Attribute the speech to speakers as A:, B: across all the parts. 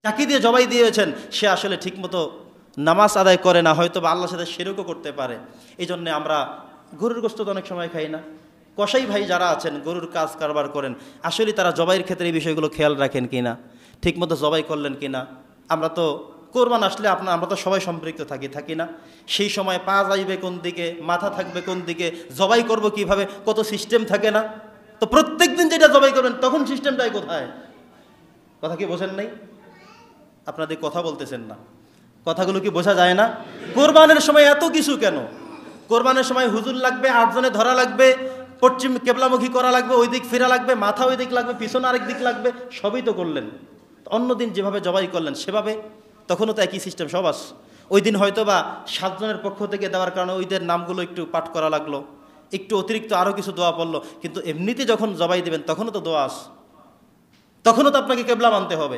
A: যাকে দিয়ে জবাই দিয়েছেন সে আসলে ঠিকমতো নামাজ আদায় করে না, হয়তো বা আল্লাহর সাথে শিরকও করতে পারে। এই জন্যে আমরা গরুর গোশত তো অনেক সময় খাই না। কসাই ভাই যারা আছেন, গরুর কাজ কারবার করেন, আসলে তারা জবাইয়ের ক্ষেত্রে এই বিষয়গুলো খেয়াল রাখেন কিনা, ঠিকমতো জবাই করলেন কিনা। আমরা তো কোরবান আসলে আমরা তো সবাই সম্পৃক্ত থাকি না। সেই সময় পা যাইবে কোন দিকে, মাথা থাকবে কোন দিকে, জবাই করব কিভাবে, কত সিস্টেম থাকে না। তো প্রত্যেক দিন যেটা জবাই করবেন তখন সিস্টেমটাই কোথায়? কথা কি বোঝেন নাই? আপনাদের কথা বলতেছেন না, কথাগুলো কি বোঝা যায় না? কোরবানের সময় এত কিছু কেন? কোরবানের সময় হুজুর লাগবে, 8 জনে ধরা লাগবে, পশ্চিম কেবলামুখী করা লাগবে, ওই দিক ফেরা লাগবে, মাথা ওই দিক লাগবে, পিছনে আরেক দিক লাগবে, সবই তো করলেন। অন্যদিন যেভাবে জবাই করলেন সেভাবে তখনও তো একই সিস্টেম সব আস। ওই দিন হয়তো বা 7 জনের পক্ষ থেকে দেওয়ার কারণে ওইদের নামগুলো একটু পাঠ করা লাগলো, একটু অতিরিক্ত আরও কিছু দোয়া পড়লো, কিন্তু এমনিতে যখন জবাই দেবেন তখনও তো দোয়া আস, তখনও তো আপনাকে কেবলা মানতে হবে,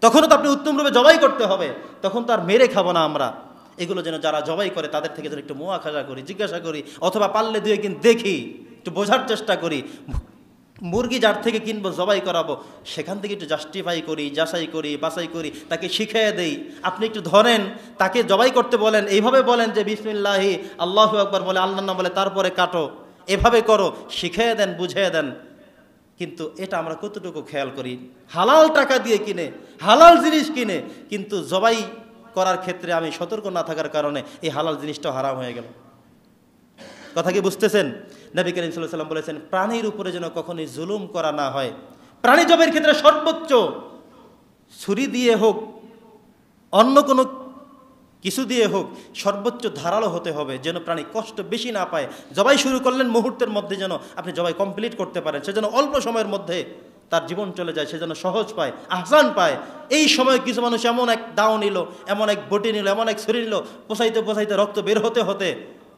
A: তখনও তো আপনি উত্তমরূপে জবাই করতে হবে, তখন তো আর মেরে খাবো না আমরা। এগুলো যেন যারা জবাই করে তাদের থেকে যেন একটু মোয়াখাজা করি, জিজ্ঞাসা করি, অথবা পারলে 2 দেখি, একটু বোঝার চেষ্টা করি। মুরগি যার থেকে কিনবো, জবাই করাবো, সেখান থেকে একটু জাস্টিফাই করি, যাচাই করি, বাছাই করি, তাকে শিখিয়ে দেই। আপনি একটু ধরেন, তাকে জবাই করতে বলেন, এইভাবে বলেন যে বিসমিল্লাহি আল্লাহু আকবার বলে, আল্লাহর নাম বলে, তারপরে কাটো, এভাবে করো, শিখিয়ে দেন, বুঝিয়ে দেন। কিন্তু এটা আমরা কতটুকু খেয়াল করি? হালাল টাকা দিয়ে কিনে, হালাল জিনিস কিনে, কিন্তু জবাই করার ক্ষেত্রে আমি সতর্ক না থাকার কারণে এই হালাল জিনিসটাও হারাম হয়ে গেল। কথা কি বুঝতেছেন? নবী করিম সাল্লাল্লাহু আলাইহি ওয়াসাল্লাম বলেছেন, প্রাণীর উপরে যেন কখনোই জুলুম করা না হয়। প্রাণী জবাইয়ের ক্ষেত্রে সর্বোচ্চ ছুরি দিয়ে হোক, অন্য কোনো কিছু দিয়ে হোক, সর্বোচ্চ ধারালো হতে হবে, যেন প্রাণী কষ্ট বেশি না পায়। জবাই শুরু করলেন, মুহূর্তের মধ্যে যেন আপনি জবাই কমপ্লিট করতে পারেন, সে যেন অল্প সময়ের মধ্যে তার জীবন চলে যায়, সে যেন সহজ পায়, আহসান পায়। এই সময় কিছু মানুষ এমন এক দাও নিল, এমন এক বটি নিল, এমন এক ছুরি নিল, পোষাইতে রক্ত বের হতে হতে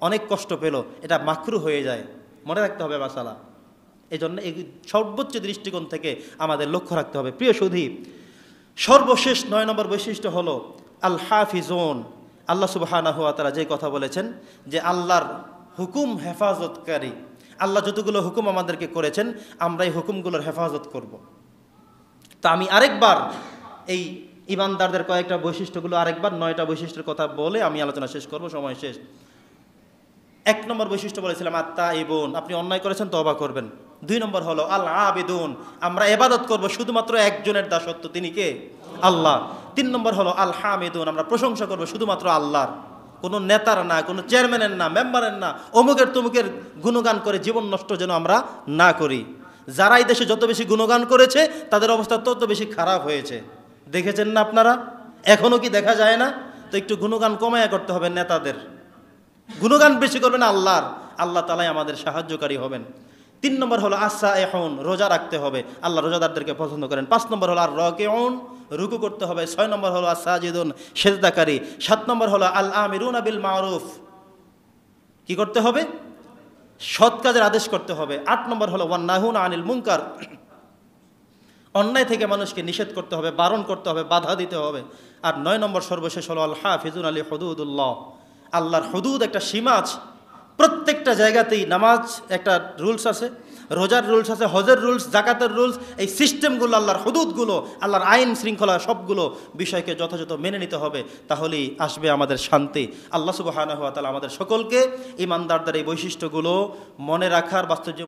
A: অনেক কষ্ট পেল, এটা মাকরু হয়ে যায়। মনে রাখতে হবে মাসালা। এই জন্য এই সর্বোচ্চ দৃষ্টিকোণ থেকে আমাদের লক্ষ্য রাখতে হবে। প্রিয় সুধী, সর্বশেষ 9 নম্বর বৈশিষ্ট্য হলো আল হাফিজুন। আল্লাহ সুবহানাহু ওয়া তাআলা যে কথা বলেছেন যে আল্লাহর হুকুম হেফাজতকারী। আল্লাহ যতগুলো হুকুম আমাদেরকে করেছেন, আমরা এই হুকুমগুলোর হেফাজত করব। তা আমি আরেকবার এই ইমানদারদের কয়েকটা বৈশিষ্ট্যগুলো আরেকবার 9টা বৈশিষ্ট্যের কথা বলে আমি আলোচনা শেষ করব, সময় শেষ। 1 নম্বর বৈশিষ্ট্য বলেছিলাম আত-তাইবুন, আপনি অন্যায় করেছেন তওবা করবেন। 2 নম্বর হলো আল আবিদুন, আমরা ইবাদত করব শুধুমাত্র একজনের দাসত্ব, তিনি কে? আল্লাহ। 3 নম্বর হলো আল হামিদুন, আমরা প্রশংসা করব শুধুমাত্র আল্লাহর, কোনো নেতার না, কোনো চেয়ারম্যানের না, মেম্বারের না, অমুকের তমুকের গুণগান করে জীবন নষ্ট যেন আমরা না করি। যারা এই দেশে যত বেশি গুণগান করেছে তাদের অবস্থা তত বেশি খারাপ হয়েছে, দেখেছেন না আপনারা? এখনও কি দেখা যায় না? তো একটু গুণগান কমায়া করতে হবে নেতাদের, গুণগান বেশি করবেন আল্লাহর, আল্লাহ তাআলাই আমাদের সাহায্যকারী হবেন। 3 নম্বর হলো আস-সাইহুন, রোজা রাখতে হবে, আল্লাহ রোজাদারদেরকে পছন্দ করেন। 5 নম্বর হলো আর রাকিউন, রুকু করতে হবে। 6 নম্বর হলো আস-সাজিদুন, সেজদাকারী। 7 নম্বর হলো আল আমিরুনা বিল মারুফ, কি করতে হবে? সৎ কাজের আদেশ করতে হবে। 8 নম্বর হলো ওয়ান নাহুনা আনিল মুনকার, অন্যায় থেকে মানুষকে নিষেধ করতে হবে, বারণ করতে হবে, বাধা দিতে হবে। আর 9 নম্বর সর্বশেষ হলো আল হাফিজুন আলি হুদুদুল্লাহ, আল্লাহর হুদুদ, একটা সীমা আছে। প্রত্যেকটা জায়গাতেই নামাজ একটা রুলস আছে, রোজার রুলস আছে, হজের রুলস, জাকাতের রুলস, এই সিস্টেমগুলো, আল্লাহর হুদুদগুলো, আল্লাহর আইন শৃঙ্খলা, সবগুলো বিষয়কে যথাযথ মেনে নিতে হবে, তাহলেই আসবে আমাদের শান্তি। আল্লাহ সুবহানাহু ওয়া তাআলা আমাদের সকলকে ইমানদারদের এই বৈশিষ্ট্যগুলো মনে রাখার বাস্তব